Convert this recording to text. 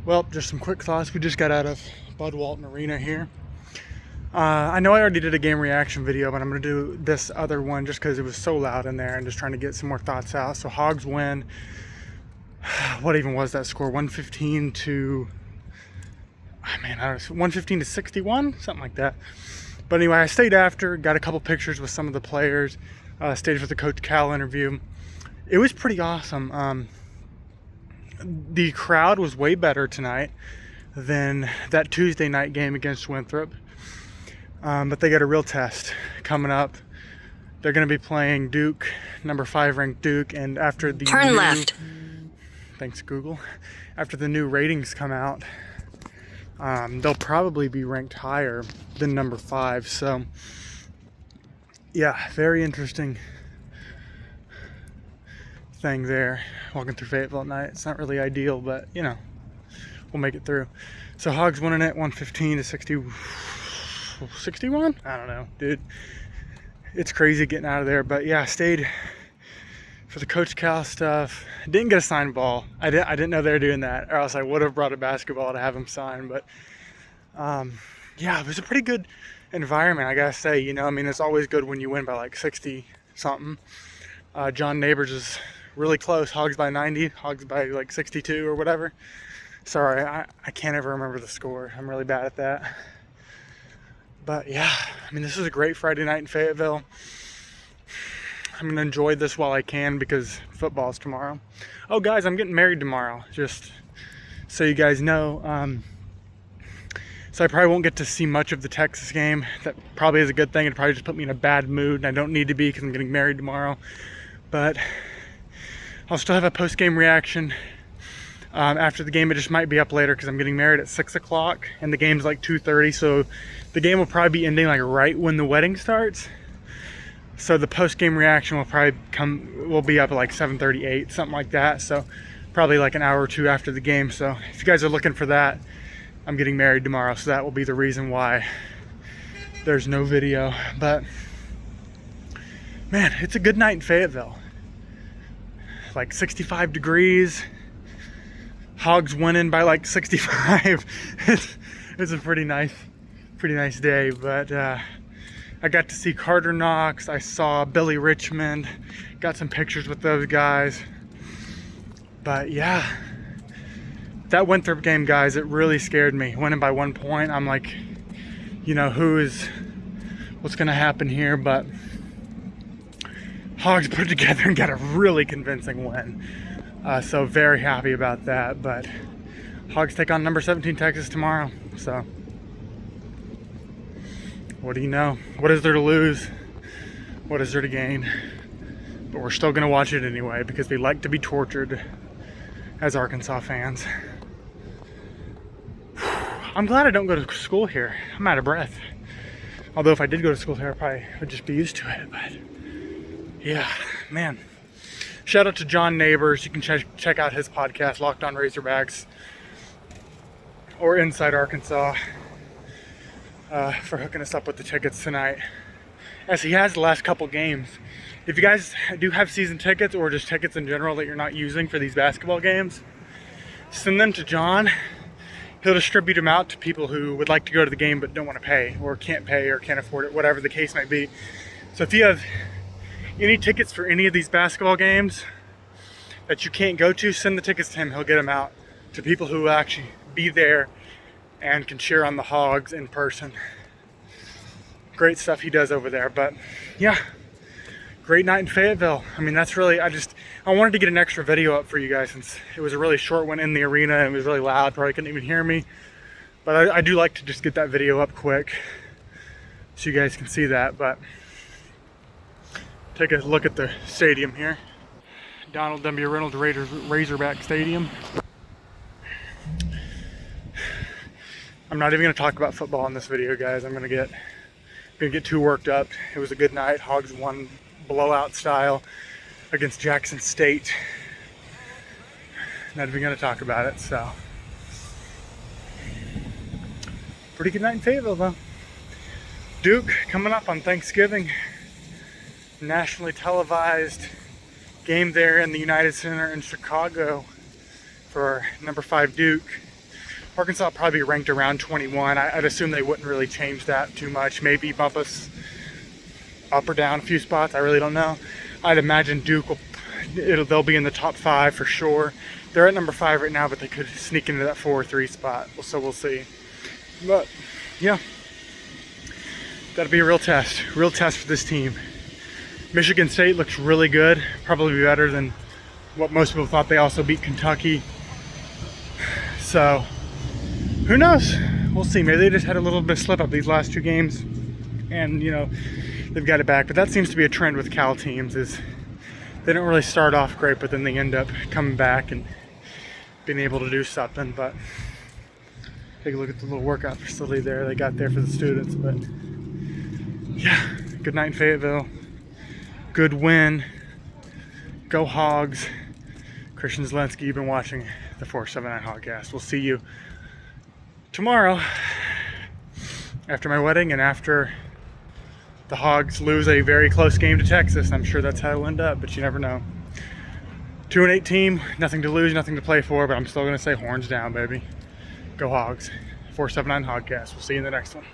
Well, just some quick thoughts. We just got out of Bud Walton Arena here. I know I already did a game reaction video, but I'm going to do this other one just because it was so loud in there and just trying to get some more thoughts out. So Hogs win. What even was that score? 115 to... I don't know, 115 to 61? Something like that. But anyway, I stayed after, got a couple pictures with some of the players, stayed for the Coach Cal interview. It was pretty awesome. The crowd was way better tonight than that Tuesday night game against Winthrop. But they got a real test coming up. They're going to be playing Duke, number 5 ranked Duke, and after the turn left. Thanks, Google. After the new ratings come out, they'll probably be ranked higher than number 5. So, yeah, very interesting thing there. Walking through Fayetteville at night. It's not really ideal, but you know, we'll make it through. So Hogs winning it 115 to 61. I don't know, dude. It's crazy getting out of there, but yeah, I stayed for the Coach Cal stuff. Didn't get a signed ball. I didn't know they were doing that, or else I would have brought a basketball to have him sign. But yeah, it was a pretty good environment, I gotta say. You know, I mean, it's always good when you win by like 60 something. John Neighbors is really close. Hogs by 90, Hogs by like 62 or whatever. Sorry, I can't ever remember the score. I'm really bad at that. But yeah, I mean, this is a great Friday night in Fayetteville. I'm going to enjoy this while I can because football's tomorrow. Oh, guys, I'm getting married tomorrow, just so you guys know. So I probably won't get to see much of the Texas game. That probably is a good thing. It'd probably just put me in a bad mood, and I don't need to be because I'm getting married tomorrow. But I'll still have a post-game reaction after the game. It just might be up later because I'm getting married at 6 o'clock, and the game's like 2:30, so the game will probably be ending like right when the wedding starts. So the post-game reaction will be up at like 7:38, something like that. So probably like an hour or two after the game. So if you guys are looking for that, I'm getting married tomorrow, so that will be the reason why there's no video. But man, it's a good night in Fayetteville. Like 65 degrees. Hogs winning by like 65. It's a pretty nice day. But I got to see Carter Knox. I saw Billy Richmond. Got some pictures with those guys. But yeah, that Winthrop game, guys, it really scared me. Winning by 1 point, I'm like, you know, what's gonna happen here? But Hogs put it together and got a really convincing win. So very happy about that. But Hogs take on number 17 Texas tomorrow. So what do you know? What is there to lose? What is there to gain? But we're still gonna watch it anyway because we like to be tortured as Arkansas fans. I'm glad I don't go to school here. I'm out of breath. Although if I did go to school here, I probably would just be used to it. But yeah, man. Shout out to John Neighbors. You can check out his podcast, Locked on Razorbacks, or Inside Arkansas, for hooking us up with the tickets tonight, as he has the last couple games. If you guys do have season tickets or just tickets in general that you're not using for these basketball games, send them to John. He'll distribute them out to people who would like to go to the game but don't want to pay or can't afford it, whatever the case might be. So if you have any tickets for any of these basketball games that you can't go to, send the tickets to him. He'll get them out to people who will actually be there and can cheer on the Hogs in person. Great stuff he does over there. But yeah, great night in Fayetteville. I mean, that's really, I wanted to get an extra video up for you guys since it was a really short one in the arena and it was really loud. Probably couldn't even hear me. But I do like to just get that video up quick so you guys can see that. But take a look at the stadium here. Donald W. Reynolds Razorback Stadium. I'm not even going to talk about football in this video, guys. I'm going to get too worked up. It was a good night. Hogs won blowout style against Jackson State. Not even going to talk about it. So pretty good night in Fayetteville, though. Duke coming up on Thanksgiving. Nationally televised game there in the United Center in Chicago for number 5 Duke. Arkansas will probably be ranked around 21. I'd assume they wouldn't really change that too much. Maybe bump us up or down a few spots. I really don't know. I'd imagine Duke they'll be in the top 5 for sure. They're at number 5 right now, but they could sneak into that 4 or 3 spot. So we'll see. But yeah, that'll be a real test for this team. Michigan State looks really good, probably better than what most people thought. They also beat Kentucky. So who knows? We'll see. Maybe they just had a little bit of slip up these last 2 games, and you know, they've got it back. But that seems to be a trend with Cal teams, is they don't really start off great, but then they end up coming back and being able to do something. But take a look at the little workout facility there they got there for the students. But yeah, good night in Fayetteville. Good win. Go Hogs. Christian Zelensky, you've been watching the 479 Hogcast. We'll see you tomorrow after my wedding and after the Hogs lose a very close game to Texas. I'm sure that's how it'll end up, but you never know. 2-8 team, nothing to lose, nothing to play for, but I'm still going to say horns down, baby. Go Hogs. 479 Hogcast. We'll see you in the next one.